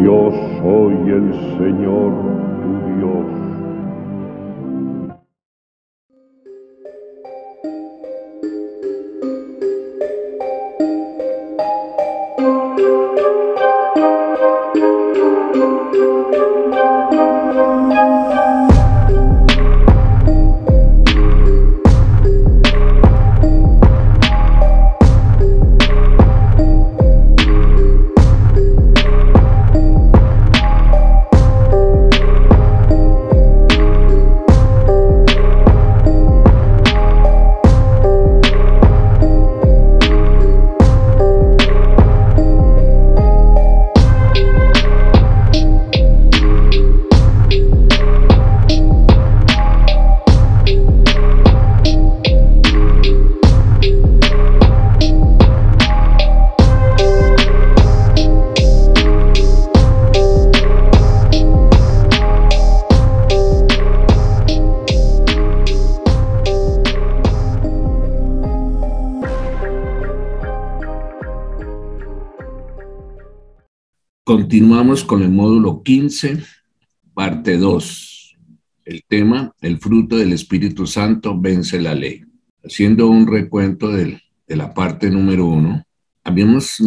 Yo soy el Señor tu Dios. Continuamos con el módulo 15, parte 2. El tema, el fruto del Espíritu Santo vence la ley. Haciendo un recuento de la parte número 1, habíamos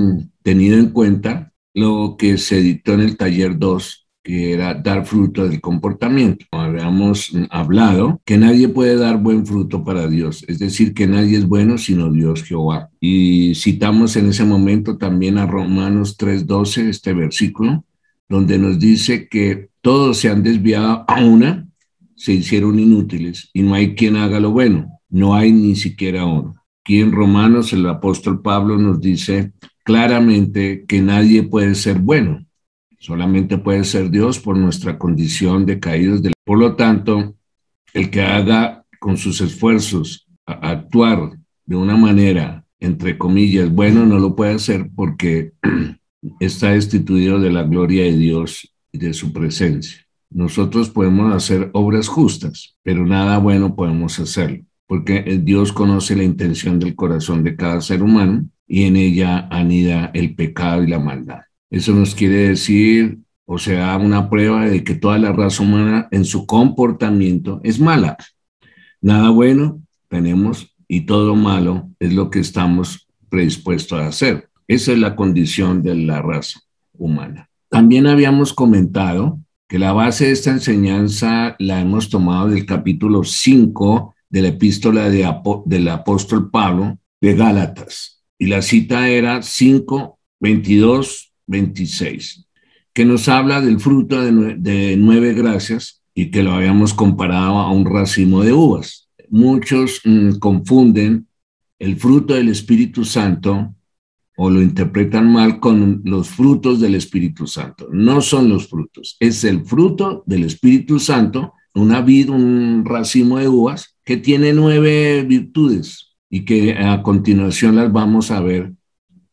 tenido en cuenta lo que se dictó en el taller 2, que era dar fruto del comportamiento. Habíamos hablado que nadie puede dar buen fruto para Dios, es decir, que nadie es bueno sino Dios Jehová. Y citamos en ese momento también a Romanos 3:12, este versículo, donde nos dice que todos se han desviado a una, se hicieron inútiles y no hay quien haga lo bueno, no hay ni siquiera uno. Aquí en Romanos el apóstol Pablo nos dice claramente que nadie puede ser bueno. Solamente puede ser Dios por nuestra condición de caídos. Por lo tanto, el que haga con sus esfuerzos actuar de una manera, entre comillas, bueno, no lo puede hacer porque está destituido de la gloria de Dios y de su presencia. Nosotros podemos hacer obras justas, pero nada bueno podemos hacerlo, porque Dios conoce la intención del corazón de cada ser humano y en ella anida el pecado y la maldad. Eso nos quiere decir, o sea, una prueba de que toda la raza humana en su comportamiento es mala. Nada bueno tenemos y todo malo es lo que estamos predispuestos a hacer. Esa es la condición de la raza humana. También habíamos comentado que la base de esta enseñanza la hemos tomado del capítulo 5 de la epístola del apóstol Pablo de Gálatas. Y la cita era 5:22-26, que nos habla del fruto de 9 gracias y que lo habíamos comparado a un racimo de uvas. Muchos confunden el fruto del Espíritu Santo o lo interpretan mal con los frutos del Espíritu Santo. No son los frutos, es el fruto del Espíritu Santo, una vid, un racimo de uvas que tiene 9 virtudes y que a continuación las vamos a ver,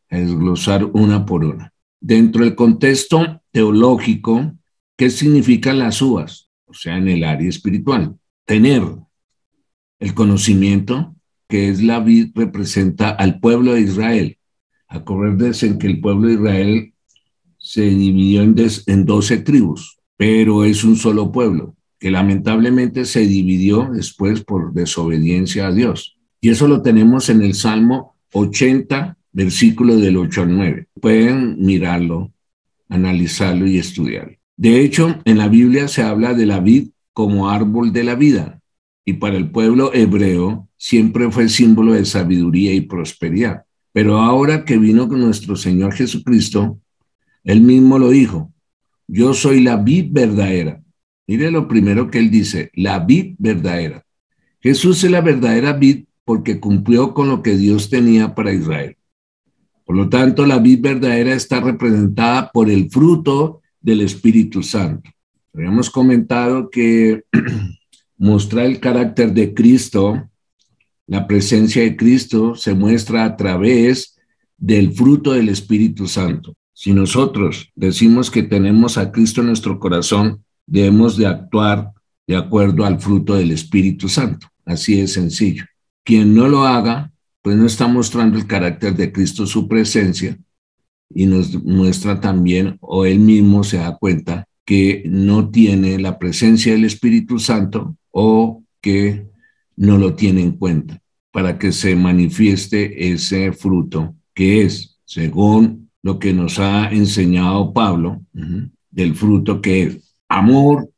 a desglosar una por una. Dentro del contexto teológico, ¿qué significan las uvas? O sea, en el área espiritual. Tener el conocimiento, que es la vid, representa al pueblo de Israel. Acuérdense en que el pueblo de Israel se dividió en 12 tribus, pero es un solo pueblo, que lamentablemente se dividió después por desobediencia a Dios. Y eso lo tenemos en el Salmo 80, versículo del 8 al 9. Pueden mirarlo, analizarlo y estudiarlo. De hecho, en la Biblia se habla de la vid como árbol de la vida, y para el pueblo hebreo siempre fue símbolo de sabiduría y prosperidad. Pero ahora que vino con nuestro Señor Jesucristo, Él mismo lo dijo: yo soy la vid verdadera. Mire lo primero que Él dice, la vid verdadera. Jesús es la verdadera vid porque cumplió con lo que Dios tenía para Israel. Por lo tanto, la vid verdadera está representada por el fruto del Espíritu Santo. Habíamos comentado que mostrar el carácter de Cristo, la presencia de Cristo, se muestra a través del fruto del Espíritu Santo. Si nosotros decimos que tenemos a Cristo en nuestro corazón, debemos de actuar de acuerdo al fruto del Espíritu Santo. así de sencillo. Quien no lo haga, pues no está mostrando el carácter de Cristo, su presencia, y nos muestra también, o él mismo se da cuenta, que no tiene la presencia del Espíritu Santo o que no lo tiene en cuenta para que se manifieste ese fruto que es, según lo que nos ha enseñado Pablo, del fruto que es amor,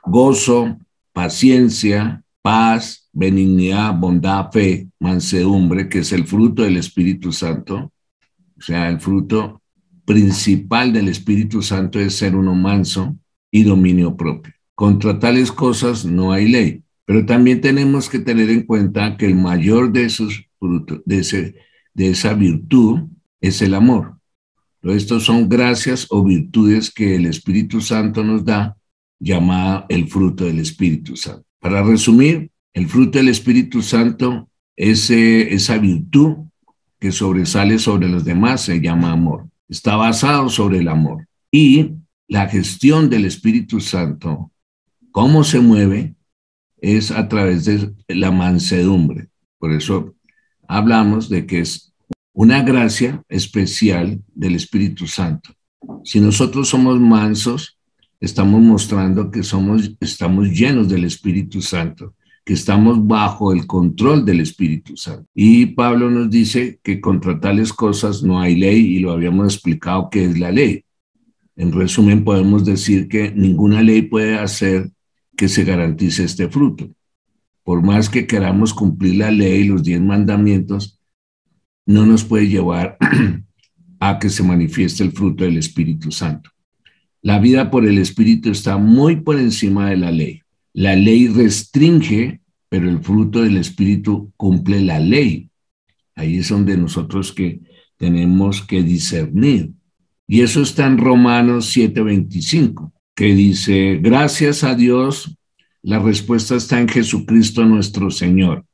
gozo, paciencia, paz, benignidad, bondad, fe, mansedumbre, que es el fruto del Espíritu Santo. O sea, el fruto principal del Espíritu Santo es ser uno manso y dominio propio. Contra tales cosas no hay ley, pero también tenemos que tener en cuenta que el mayor de esos frutos, de esa virtud, es el amor. Estos son gracias o virtudes que el Espíritu Santo nos da, llamada el fruto del Espíritu Santo. Para resumir, el fruto del Espíritu Santo es esa virtud que sobresale sobre los demás, se llama amor. Está basado sobre el amor. Y la gestión del Espíritu Santo, cómo se mueve, es a través de la mansedumbre. Por eso hablamos de que es una gracia especial del Espíritu Santo. Si nosotros somos mansos, estamos mostrando que estamos llenos del Espíritu Santo, que estamos bajo el control del Espíritu Santo. Y Pablo nos dice que contra tales cosas no hay ley, y lo habíamos explicado qué es la ley. En resumen, podemos decir que ninguna ley puede hacer que se garantice este fruto. Por más que queramos cumplir la ley, los 10 mandamientos, no nos puede llevar a que se manifieste el fruto del Espíritu Santo. La vida por el Espíritu está muy por encima de la ley. La ley restringe, pero el fruto del Espíritu cumple la ley. Ahí es donde nosotros que tenemos que discernir. Y eso está en Romanos 7:25, que dice, gracias a Dios, la respuesta está en Jesucristo nuestro Señor.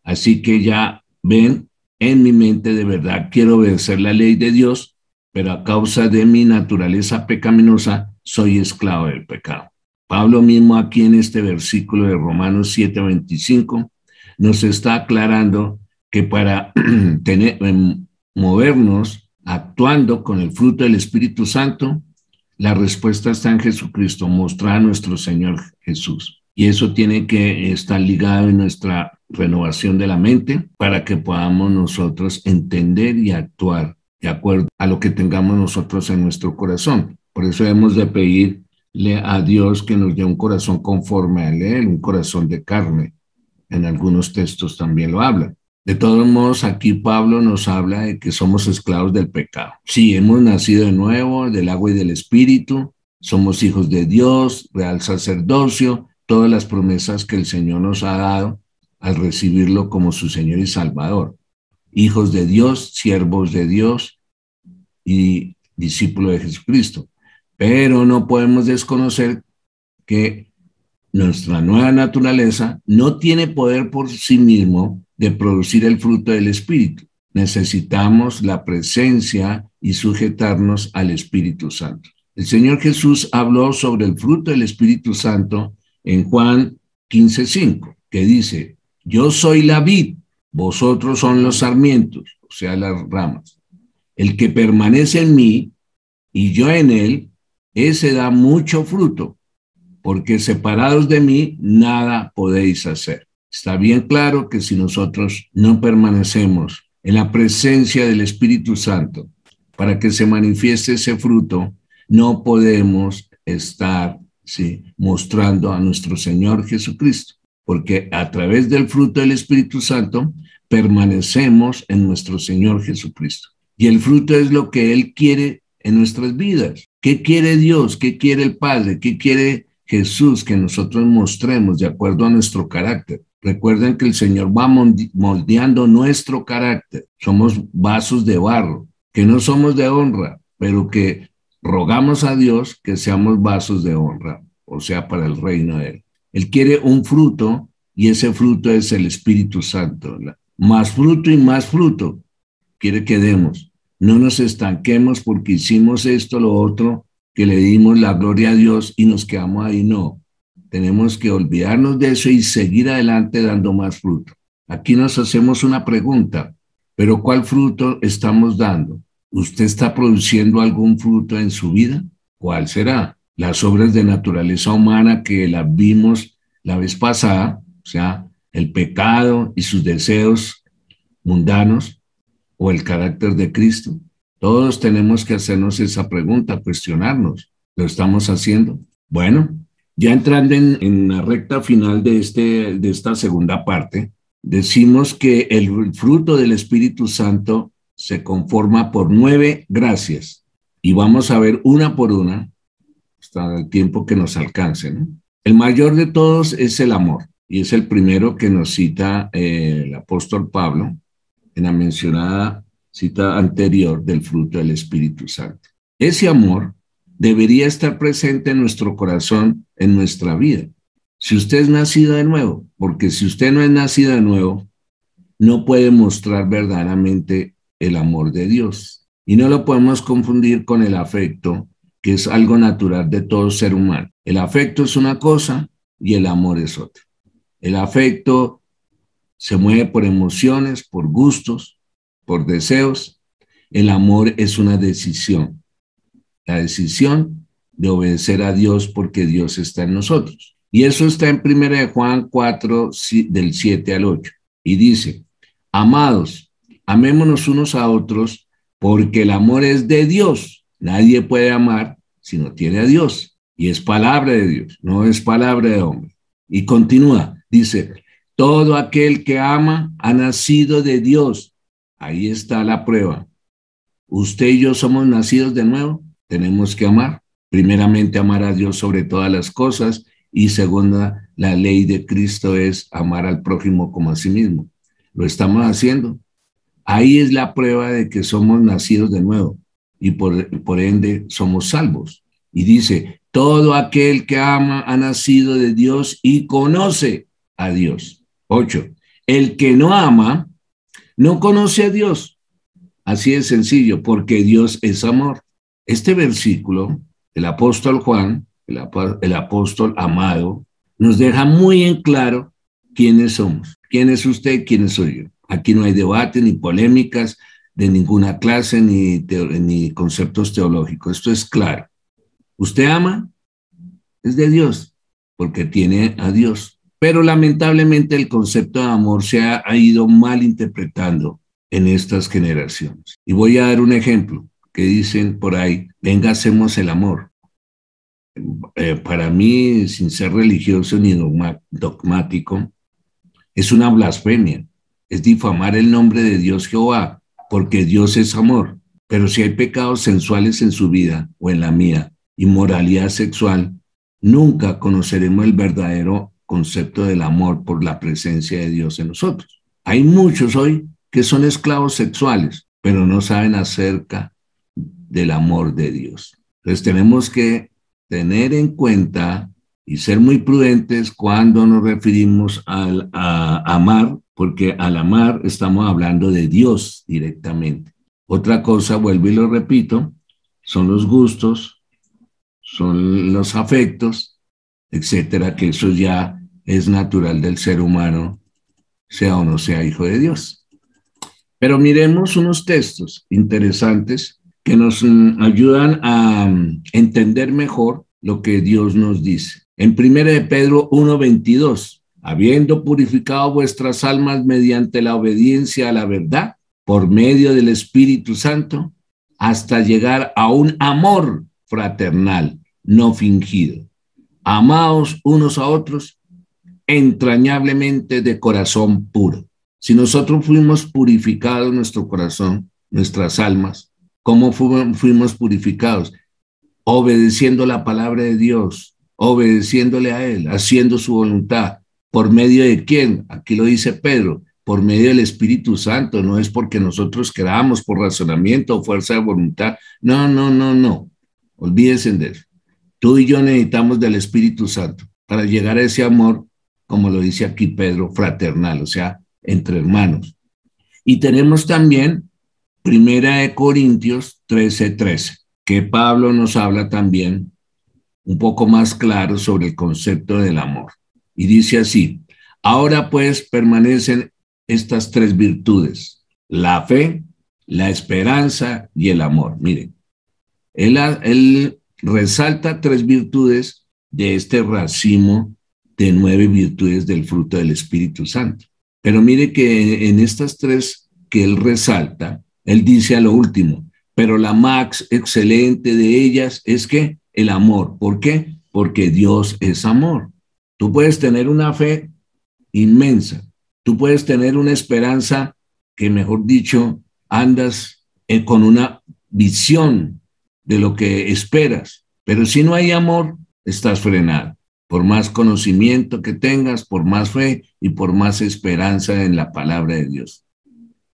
Así que ya ven, en mi mente de verdad quiero obedecer la ley de Dios, pero a causa de mi naturaleza pecaminosa soy esclavo del pecado. Pablo mismo aquí en este versículo de Romanos 7:25 nos está aclarando que para movernos actuando con el fruto del Espíritu Santo, la respuesta está en Jesucristo, mostrar a nuestro Señor Jesús. Y eso tiene que estar ligado en nuestra renovación de la mente para que podamos nosotros entender y actuar de acuerdo a lo que tengamos nosotros en nuestro corazón. Por eso hemos de pedirle a Dios que nos dé un corazón conforme a Él, un corazón de carne. En algunos textos también lo hablan. De todos modos, aquí Pablo nos habla de que somos esclavos del pecado. Sí, hemos nacido de nuevo, del agua y del Espíritu, somos hijos de Dios, real sacerdocio, todas las promesas que el Señor nos ha dado al recibirlo como su Señor y Salvador. Hijos de Dios, siervos de Dios y discípulos de Jesucristo. Pero no podemos desconocer que nuestra nueva naturaleza no tiene poder por sí mismo de producir el fruto del Espíritu. Necesitamos la presencia y sujetarnos al Espíritu Santo. El Señor Jesús habló sobre el fruto del Espíritu Santo en Juan 15:5, que dice, yo soy la vid, vosotros son los sarmientos, o sea, las ramas. El que permanece en mí y yo en él, ese da mucho fruto, porque separados de mí, nada podéis hacer. Está bien claro que si nosotros no permanecemos en la presencia del Espíritu Santo para que se manifieste ese fruto, no podemos estar mostrando a nuestro Señor Jesucristo, porque a través del fruto del Espíritu Santo permanecemos en nuestro Señor Jesucristo. Y el fruto es lo que Él quiere en nuestras vidas. ¿Qué quiere Dios? ¿Qué quiere el Padre? ¿Qué quiere Jesús? Que nosotros mostremos de acuerdo a nuestro carácter. Recuerden que el Señor va moldeando nuestro carácter. Somos vasos de barro, que no somos de honra, pero que rogamos a Dios que seamos vasos de honra, o sea, para el reino de Él. Él quiere un fruto y ese fruto es el Espíritu Santo. Más fruto y más fruto quiere que demos. No nos estanquemos porque hicimos esto, lo otro, que le dimos la gloria a Dios y nos quedamos ahí. No. tenemos que olvidarnos de eso y seguir adelante dando más fruto. Aquí nos hacemos una pregunta, pero ¿cuál fruto estamos dando? ¿Usted está produciendo algún fruto en su vida? ¿Cuál será? Las obras de naturaleza humana que las vimos la vez pasada, o sea, el pecado y sus deseos mundanos, o el carácter de Cristo. Todos tenemos que hacernos esa pregunta, cuestionarnos. ¿Lo estamos haciendo? Bueno, ya entrando en la recta final de esta segunda parte, decimos que el fruto del Espíritu Santo se conforma por 9 gracias y vamos a ver una por una hasta el tiempo que nos alcance, ¿no? El mayor de todos es el amor y es el primero que nos cita el apóstol Pablo en la mencionada cita anterior del fruto del Espíritu Santo. Ese amor debería estar presente en nuestro corazón, en nuestra vida. Si usted es nacido de nuevo, porque si usted no es nacido de nuevo, no puede mostrar verdaderamente el amor de Dios. Y no lo podemos confundir con el afecto, que es algo natural de todo ser humano. El afecto es una cosa y el amor es otra. El afecto se mueve por emociones, por gustos, por deseos. El amor es una decisión. La decisión de obedecer a Dios porque Dios está en nosotros. Y eso está en 1 Juan 4, del 7 al 8. Y dice, amados, amémonos unos a otros porque el amor es de Dios. Nadie puede amar si no tiene a Dios. Y es palabra de Dios, no es palabra de hombre. Y continúa, dice, todo aquel que ama ha nacido de Dios. Ahí está la prueba. Usted y yo somos nacidos de nuevo. Tenemos que amar. Primeramente, amar a Dios sobre todas las cosas. Y segunda, la ley de Cristo es amar al prójimo como a sí mismo. Lo estamos haciendo. Ahí es la prueba de que somos nacidos de nuevo. Y por ende somos salvos. Y dice, todo aquel que ama ha nacido de Dios y conoce a Dios. 8. El que no ama, no conoce a Dios. Así de sencillo, porque Dios es amor. Este versículo, el apóstol Juan, el apóstol amado, nos deja muy en claro quiénes somos. ¿Quién es usted? ¿Quién soy yo? Aquí no hay debate ni polémicas de ninguna clase ni conceptos teológicos. Esto es claro. Usted ama, es de Dios, porque tiene a Dios. Pero lamentablemente el concepto de amor se ha ido mal interpretando en estas generaciones. Y voy a dar un ejemplo que dicen por ahí, venga, hacemos el amor. Para mí, sin ser religioso ni dogmático, es una blasfemia. Es difamar el nombre de Dios Jehová, porque Dios es amor. Pero si hay pecados sensuales en su vida o en la mía, inmoralidad sexual, nunca conoceremos el verdadero concepto del amor por la presencia de Dios en nosotros. Hay muchos hoy que son esclavos sexuales, pero no saben acerca del amor de Dios. Entonces tenemos que tener en cuenta y ser muy prudentes cuando nos referimos a amar, porque al amar estamos hablando de Dios directamente. Otra cosa, vuelvo y lo repito, son los gustos, son los afectos, etcétera, que eso ya es natural del ser humano, sea o no sea hijo de Dios. Pero miremos unos textos interesantes que nos ayudan a entender mejor lo que Dios nos dice. En 1 de Pedro 1:22, habiendo purificado vuestras almas mediante la obediencia a la verdad, por medio del Espíritu Santo, hasta llegar a un amor fraternal, no fingido. Amaos unos a otros entrañablemente de corazón puro. Si nosotros fuimos purificados nuestro corazón, nuestras almas, ¿cómo fuimos purificados? Obedeciendo la palabra de Dios, obedeciéndole a Él, haciendo su voluntad. ¿Por medio de quién? Aquí lo dice Pedro, por medio del Espíritu Santo. No es porque nosotros queramos por razonamiento o fuerza de voluntad. No. Olvídense de eso. Tú y yo necesitamos del Espíritu Santo para llegar a ese amor, como lo dice aquí Pedro, fraternal, o sea, entre hermanos. Y tenemos también 1 Corintios 13:13, que Pablo nos habla también un poco más claro sobre el concepto del amor. Y dice así: ahora pues permanecen estas tres virtudes: la fe, la esperanza y el amor. Miren, él resalta tres virtudes de este racimo de 9 virtudes del fruto del Espíritu Santo. Pero mire que en estas tres que él resalta, él dice a lo último: pero la más excelente de ellas es que el amor. ¿Por qué? Porque Dios es amor. Tú puedes tener una fe inmensa, tú puedes tener una esperanza que, mejor dicho, andas con una visión de lo que esperas, pero si no hay amor, estás frenado. Por más conocimiento que tengas, por más fe y por más esperanza en la palabra de Dios.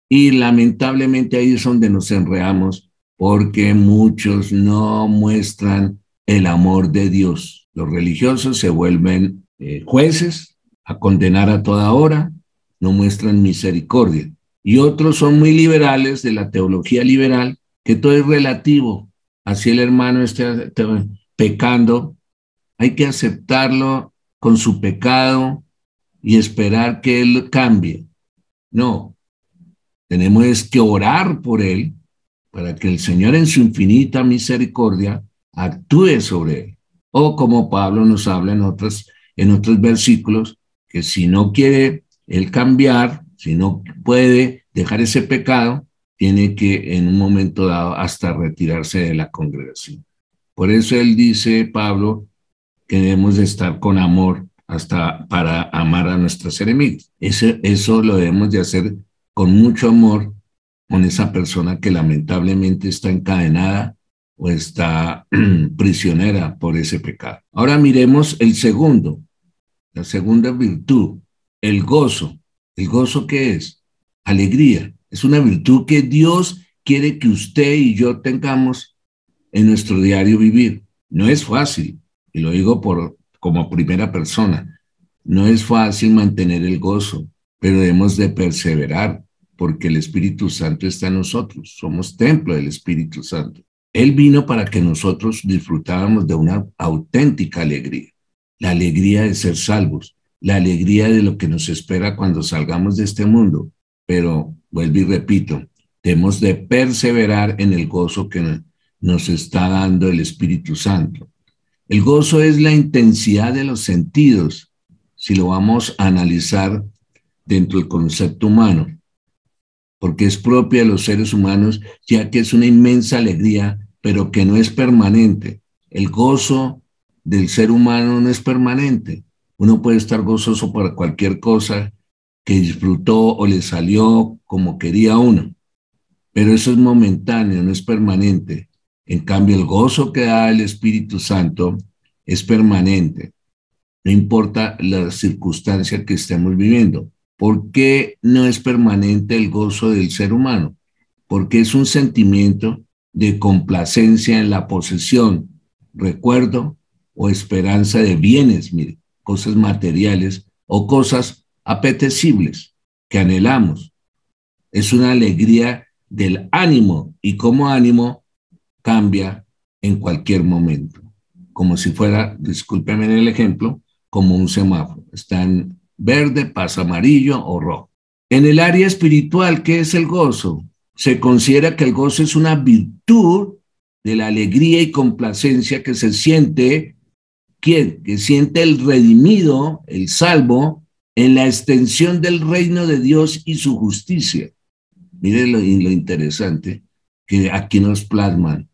Y lamentablemente ahí es donde nos enredamos, porque muchos no muestran el amor de Dios. Los religiosos se vuelven jueces a condenar a toda hora, no muestran misericordia. Y otros son muy liberales, de la teología liberal, que todo es relativo. Así el hermano esté pecando, hay que aceptarlo con su pecado y esperar que él cambie. No, tenemos que orar por él para que el Señor en su infinita misericordia actúe sobre él. O como Pablo nos habla en otros versículos, que si no quiere él cambiar, si no puede dejar ese pecado, tiene que en un momento dado hasta retirarse de la congregación. Por eso él dice, Pablo, que debemos de estar con amor hasta para amar a nuestros enemigos. Eso lo debemos de hacer con mucho amor con esa persona que lamentablemente está encadenada o está prisionera por ese pecado. Ahora miremos la segunda virtud, el gozo. ¿El gozo qué es? Alegría. Es una virtud que Dios quiere que usted y yo tengamos en nuestro diario vivir. No es fácil, y lo digo como primera persona, no es fácil mantener el gozo, pero debemos de perseverar, porque el Espíritu Santo está en nosotros, somos templo del Espíritu Santo. Él vino para que nosotros disfrutáramos de una auténtica alegría, la alegría de ser salvos, la alegría de lo que nos espera cuando salgamos de este mundo. Pero, vuelvo y repito, debemos de perseverar en el gozo que nos está dando el Espíritu Santo. El gozo es la intensidad de los sentidos, si lo vamos a analizar dentro del concepto humano, porque es propia de los seres humanos, ya que es una inmensa alegría, pero que no es permanente. El gozo del ser humano no es permanente. Uno puede estar gozoso por cualquier cosa que disfrutó o le salió como quería uno, pero eso es momentáneo, no es permanente. En cambio, el gozo que da el Espíritu Santo es permanente, no importa la circunstancia que estemos viviendo. ¿Por qué no es permanente el gozo del ser humano? Porque es un sentimiento de complacencia en la posesión, recuerdo o esperanza de bienes, mire, cosas materiales o cosas apetecibles que anhelamos. Es una alegría del ánimo, y como ánimo cambia en cualquier momento, como si fuera, discúlpeme en el ejemplo, como un semáforo, está en verde, pasa amarillo o rojo. En el área espiritual, ¿qué es el gozo? Se considera que el gozo es una virtud de la alegría y complacencia que se siente, ¿quién? Que siente el redimido, el salvo, en la extensión del reino de Dios y su justicia. Miren lo interesante, que aquí nos plasman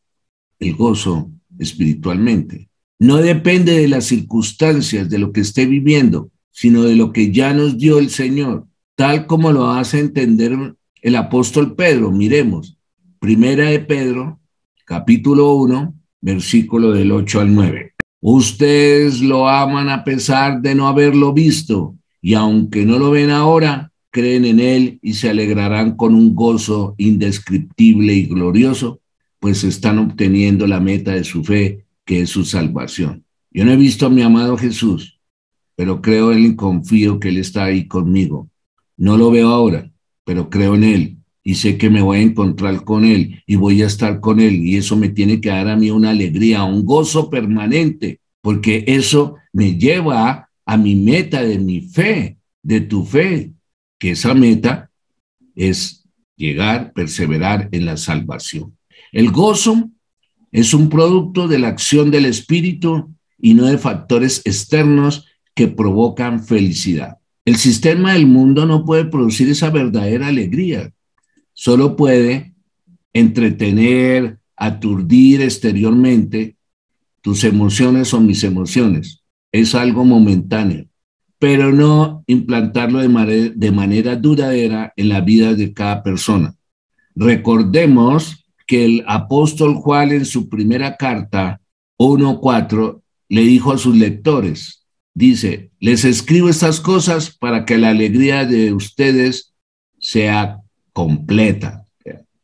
el gozo espiritualmente. No depende de las circunstancias, de lo que esté viviendo, sino de lo que ya nos dio el Señor, tal como lo hace entender el apóstol Pedro. Miremos, Primera de Pedro, capítulo 1, versículo del 8 al 9. Ustedes lo aman a pesar de no haberlo visto, y aunque no lo ven ahora, creen en él y se alegrarán con un gozo indescriptible y glorioso, pues están obteniendo la meta de su fe, que es su salvación. Yo no he visto a mi amado Jesús, pero creo en él y confío que él está ahí conmigo. No lo veo ahora, pero creo en él y sé que me voy a encontrar con él y voy a estar con él, y eso me tiene que dar a mí una alegría, un gozo permanente, porque eso me lleva a mi meta de mi fe, de tu fe, que esa meta es llegar, perseverar en la salvación. El gozo es un producto de la acción del Espíritu y no de factores externos que provocan felicidad. El sistema del mundo no puede producir esa verdadera alegría, solo puede entretener, aturdir exteriormente tus emociones o mis emociones. Es algo momentáneo, pero no implantarlo de manera duradera en la vida de cada persona. Recordemos que el apóstol Juan en su primera carta 1:4 le dijo a sus lectores, dice, les escribo estas cosas para que la alegría de ustedes sea completa,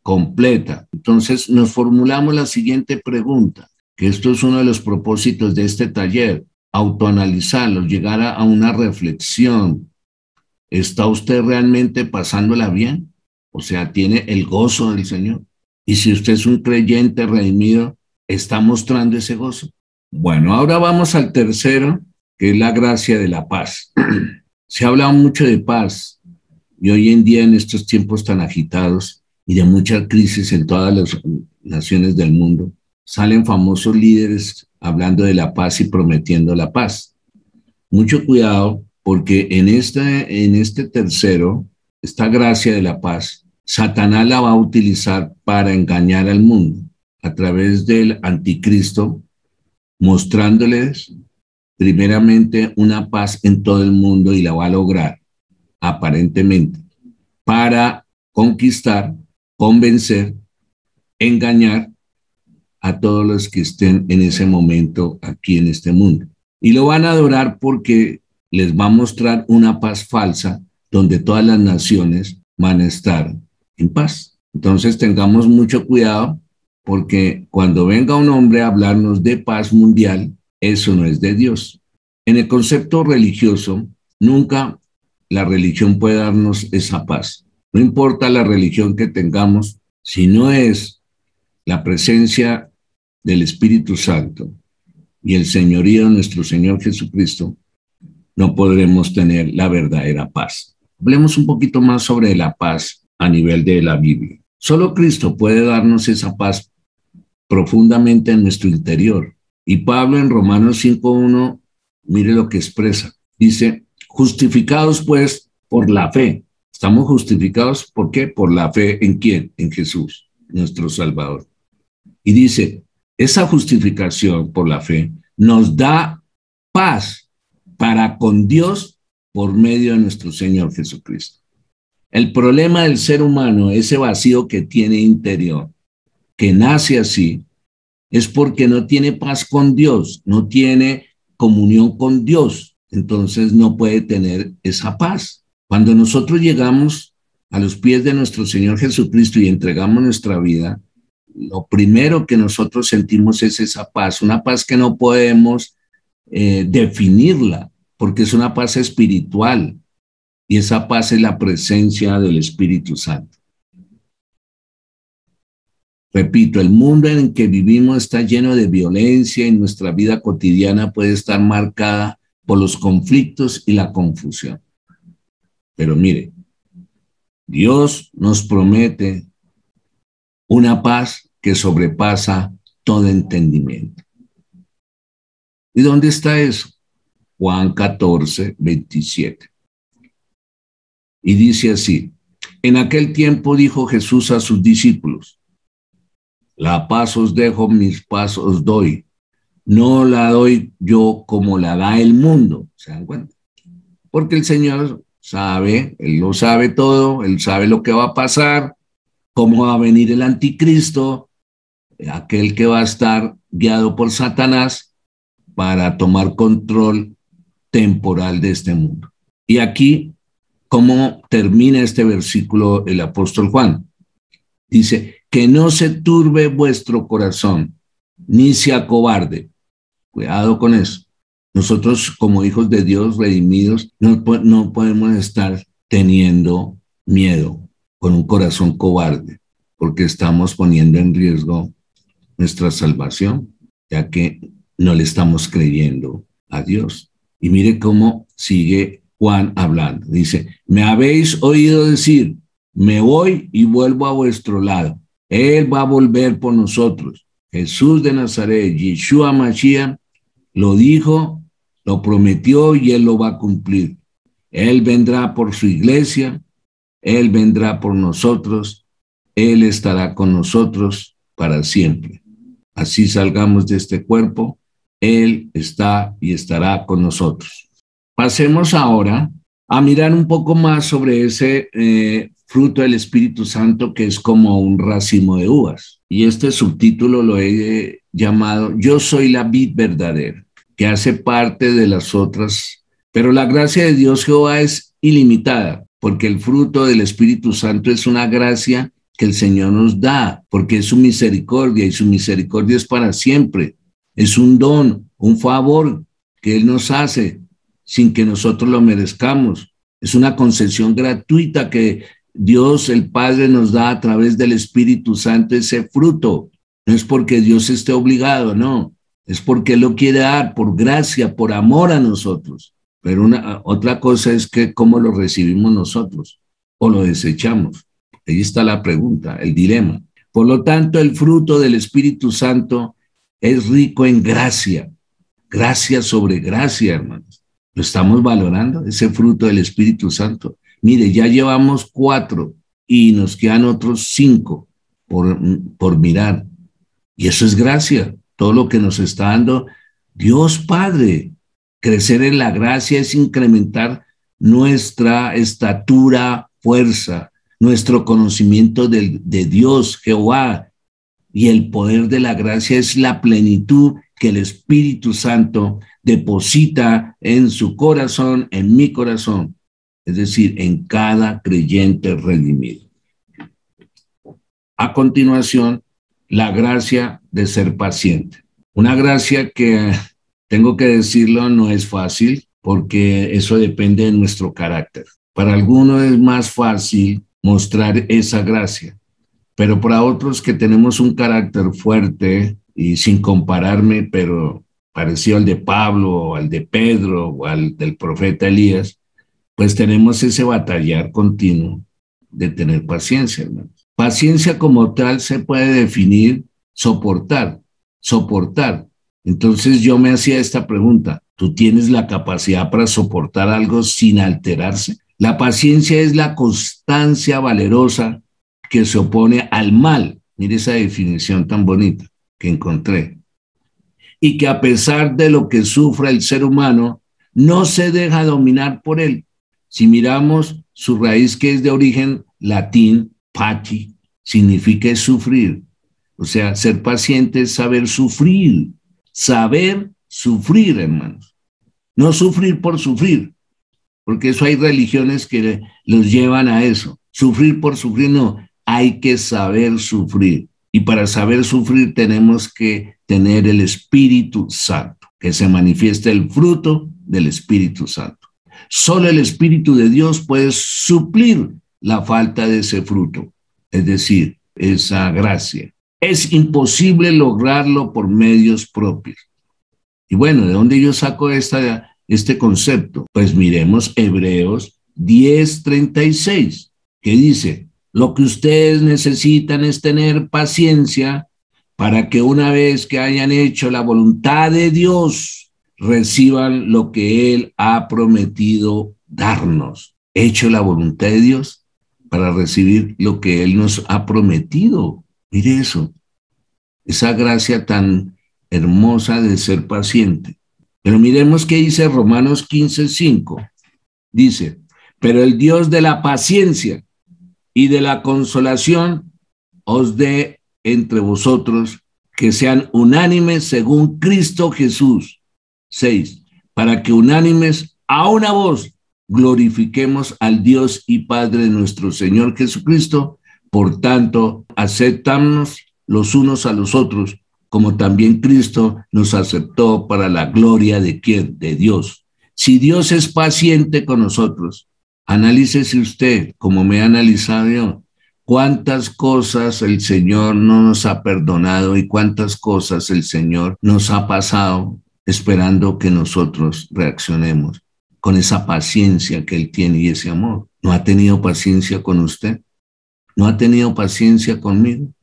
completa. Entonces nos formulamos la siguiente pregunta, que esto es uno de los propósitos de este taller, autoanalizarlos, llegar a una reflexión. ¿Está usted realmente pasándola bien? O sea, ¿tiene el gozo del Señor? Y si usted es un creyente redimido, ¿está mostrando ese gozo? Bueno, ahora vamos al tercero, que es la gracia de la paz. Se ha hablado mucho de paz y hoy en día en estos tiempos tan agitados y de mucha crisis en todas las naciones del mundo, salen famosos líderes hablando de la paz y prometiendo la paz. Mucho cuidado porque en este tercero, esta gracia de la paz, Satanás la va a utilizar para engañar al mundo a través del anticristo, mostrándoles primeramente una paz en todo el mundo y la va a lograr, aparentemente, para conquistar, convencer, engañar a todos los que estén en ese momento aquí en este mundo. Y lo van a adorar porque les va a mostrar una paz falsa donde todas las naciones van a estar en paz. Entonces tengamos mucho cuidado porque cuando venga un hombre a hablarnos de paz mundial, eso no es de Dios. En el concepto religioso, nunca la religión puede darnos esa paz. No importa la religión que tengamos, si no es la presencia del Espíritu Santo y el señorío de nuestro Señor Jesucristo, no podremos tener la verdadera paz. Hablemos un poquito más sobre la paz a nivel de la Biblia. Solo Cristo puede darnos esa paz profundamente en nuestro interior. Y Pablo en Romanos 5:1, mire lo que expresa. Dice, justificados pues por la fe. Estamos justificados, ¿por qué? Por la fe ¿en quién? En Jesús, nuestro Salvador. Y dice, esa justificación por la fe nos da paz para con Dios por medio de nuestro Señor Jesucristo. El problema del ser humano, ese vacío que tiene interior, que nace así, es porque no tiene paz con Dios, no tiene comunión con Dios, entonces no puede tener esa paz. Cuando nosotros llegamos a los pies de nuestro Señor Jesucristo y entregamos nuestra vida, lo primero que nosotros sentimos es esa paz, una paz que no podemos definirla, porque es una paz espiritual, y esa paz es la presencia del Espíritu Santo. Repito, el mundo en el que vivimos está lleno de violencia y nuestra vida cotidiana puede estar marcada por los conflictos y la confusión. Pero mire, Dios nos promete una paz que sobrepasa todo entendimiento. ¿Y dónde está eso? Juan 14:27. Y dice así, en aquel tiempo dijo Jesús a sus discípulos, la paz os dejo, mis paz os doy. No la doy yo como la da el mundo. ¿Se dan cuenta? Porque el Señor sabe, Él lo sabe todo, Él sabe lo que va a pasar, cómo va a venir el anticristo, aquel que va a estar guiado por Satanás para tomar control temporal de este mundo. Y aquí, ¿cómo termina este versículo el apóstol Juan? Dice, que no se turbe vuestro corazón, ni se acobarde. Cuidado con eso. Nosotros como hijos de Dios redimidos no podemos estar teniendo miedo con un corazón cobarde, porque estamos poniendo en riesgo nuestra salvación, ya que no le estamos creyendo a Dios. Y mire cómo sigue Juan hablando. Dice, me habéis oído decir, me voy y vuelvo a vuestro lado. Él va a volver por nosotros. Jesús de Nazaret, Yeshua Mashiach, lo dijo, lo prometió y Él lo va a cumplir. Él vendrá por su iglesia, Él vendrá por nosotros, Él estará con nosotros para siempre. Así salgamos de este cuerpo, Él está y estará con nosotros. Pasemos ahora a mirar un poco más sobre ese fruto del Espíritu Santo, que es como un racimo de uvas. Y este subtítulo lo he llamado Yo soy la vid verdadera, que hace parte de las otras. Pero la gracia de Dios Jehová es ilimitada, porque el fruto del Espíritu Santo es una gracia que el Señor nos da, porque es su misericordia y su misericordia es para siempre. Es un don, un favor que Él nos hace sin que nosotros lo merezcamos. Es una concesión gratuita que Dios el Padre nos da a través del Espíritu Santo, ese fruto. No es porque Dios esté obligado, no. Es porque Él lo quiere dar por gracia, por amor a nosotros. Pero otra cosa es que cómo lo recibimos nosotros o lo desechamos. Ahí está la pregunta, el dilema. Por lo tanto, el fruto del Espíritu Santo es rico en gracia. Gracia sobre gracia, hermanos. ¿Lo estamos valorando, ese fruto del Espíritu Santo? Mire, ya llevamos 4 y nos quedan otros 5 por mirar. Y eso es gracia, todo lo que nos está dando Dios Padre. Crecer en la gracia es incrementar nuestra estatura, fuerza, nuestro conocimiento de Dios, Jehová. Y el poder de la gracia es la plenitud que el Espíritu Santo deposita en su corazón, en mi corazón, es decir, en cada creyente redimido. A continuación, la gracia de ser paciente. Una gracia que, tengo que decirlo, no es fácil porque eso depende de nuestro carácter. Para algunos es más fácil mostrar esa gracia, pero para otros que tenemos un carácter fuerte y sin compararme, pero parecido al de Pablo o al de Pedro o al del profeta Elías, pues tenemos ese batallar continuo de tener paciencia, hermano. Paciencia como tal se puede definir soportar. Entonces yo me hacía esta pregunta, ¿tú tienes la capacidad para soportar algo sin alterarse? La paciencia es la constancia valerosa que se opone al mal. Mire esa definición tan bonita que encontré. Y que a pesar de lo que sufra el ser humano, no se deja dominar por él. Si miramos su raíz, que es de origen latín, paci, significa sufrir. O sea, ser paciente es saber sufrir, hermanos. No sufrir por sufrir, porque eso hay religiones que los llevan a eso. Sufrir por sufrir, no, hay que saber sufrir. Y para saber sufrir tenemos que tener el Espíritu Santo, que se manifieste el fruto del Espíritu Santo. Solo el Espíritu de Dios puede suplir la falta de ese fruto, es decir, esa gracia. Es imposible lograrlo por medios propios. Y bueno, ¿de dónde yo saco este concepto? Pues miremos Hebreos 10:36, que dice, lo que ustedes necesitan es tener paciencia para que una vez que hayan hecho la voluntad de Dios, reciban lo que Él ha prometido darnos. Hecho la voluntad de Dios para recibir lo que Él nos ha prometido. Mire eso, esa gracia tan hermosa de ser paciente. Pero miremos qué dice Romanos 15:5. Dice, pero el Dios de la paciencia y de la consolación os dé entre vosotros que sean unánimes según Cristo Jesús. 6. Para que unánimes a una voz glorifiquemos al Dios y Padre de nuestro Señor Jesucristo. Por tanto, aceptamos los unos a los otros, como también Cristo nos aceptó para la gloria de ¿quién? De Dios. Si Dios es paciente con nosotros, analícese usted, como me he analizado yo, cuántas cosas el Señor no nos ha perdonado y cuántas cosas el Señor nos ha pasado esperando que nosotros reaccionemos con esa paciencia que Él tiene y ese amor. ¿No ha tenido paciencia con usted? ¿No ha tenido paciencia conmigo?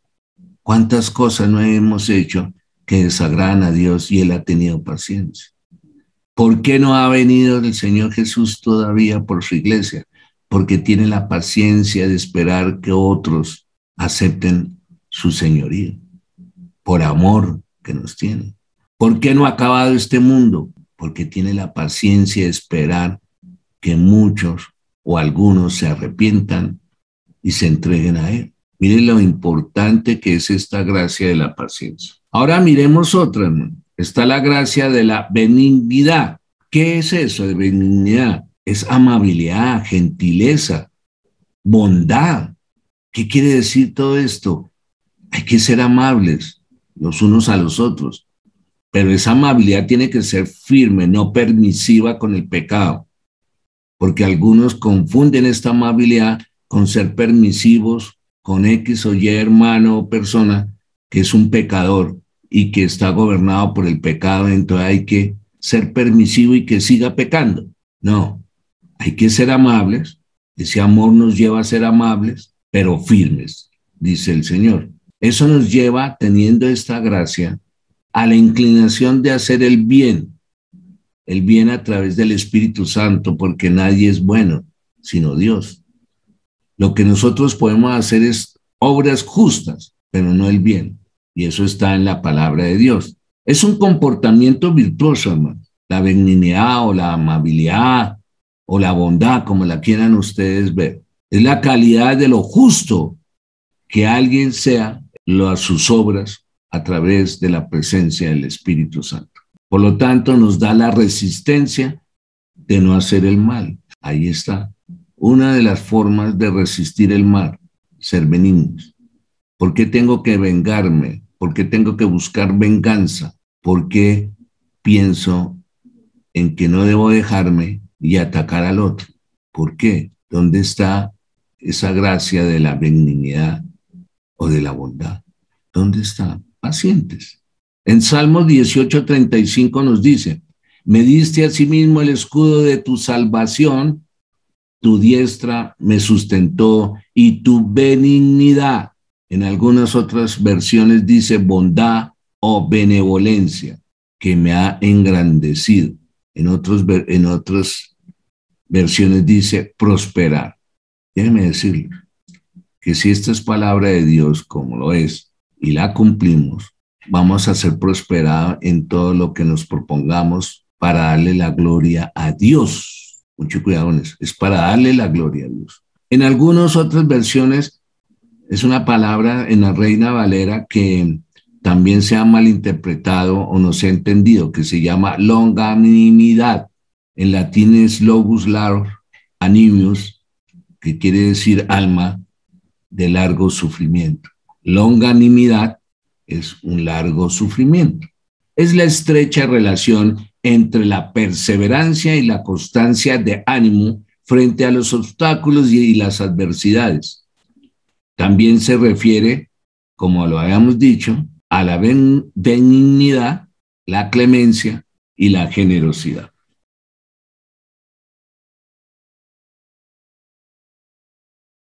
¿Cuántas cosas no hemos hecho que desagradan a Dios y Él ha tenido paciencia? ¿Por qué no ha venido el Señor Jesús todavía por su iglesia? Porque tiene la paciencia de esperar que otros acepten su señoría, por amor que nos tiene. ¿Por qué no ha acabado este mundo? Porque tiene la paciencia de esperar que muchos o algunos se arrepientan y se entreguen a Él. Miren lo importante que es esta gracia de la paciencia. Ahora miremos otra, hermano. Está la gracia de la benignidad. ¿Qué es eso de benignidad? Es amabilidad, gentileza, bondad. ¿Qué quiere decir todo esto? Hay que ser amables los unos a los otros, pero esa amabilidad tiene que ser firme, no permisiva con el pecado, porque algunos confunden esta amabilidad con ser permisivos con X o Y hermano o persona que es un pecador y que está gobernado por el pecado, entonces hay que ser permisivo y que siga pecando. No, hay que ser amables. Ese amor nos lleva a ser amables, pero firmes, dice el Señor. Eso nos lleva, teniendo esta gracia, a la inclinación de hacer el bien a través del Espíritu Santo, porque nadie es bueno, sino Dios. Lo que nosotros podemos hacer es obras justas, pero no el bien. Y eso está en la palabra de Dios. Es un comportamiento virtuoso, hermano. La benignidad o la amabilidad o la bondad, como la quieran ustedes ver. Es la calidad de lo justo que alguien sea a sus obras a través de la presencia del Espíritu Santo. Por lo tanto, nos da la resistencia de no hacer el mal. Ahí está. Una de las formas de resistir el mal, ser benignos. ¿Por qué tengo que vengarme? ¿Por qué tengo que buscar venganza? ¿Por qué pienso en que no debo dejarme y atacar al otro? ¿Por qué? ¿Dónde está esa gracia de la benignidad o de la bondad? ¿Dónde está? Pacientes. En Salmos 18:35 nos dice: me diste a sí mismo el escudo de tu salvación, tu diestra me sustentó y tu benignidad. En algunas otras versiones dice bondad o benevolencia, que me ha engrandecido. En otras versiones dice prosperar. Déjeme decirle que si esta es palabra de Dios, como lo es, y la cumplimos, vamos a ser prosperados en todo lo que nos propongamos para darle la gloria a Dios. Mucho cuidado con eso, es para darle la gloria a Dios. En algunas otras versiones es una palabra en la Reina Valera que también se ha malinterpretado o no se ha entendido, que se llama longanimidad. En latín es lobus larg animius, que quiere decir alma de largo sufrimiento. Longanimidad es un largo sufrimiento. Es la estrecha relación entre la perseverancia y la constancia de ánimo frente a los obstáculos y las adversidades. También se refiere, como lo habíamos dicho, a la benignidad, la clemencia y la generosidad.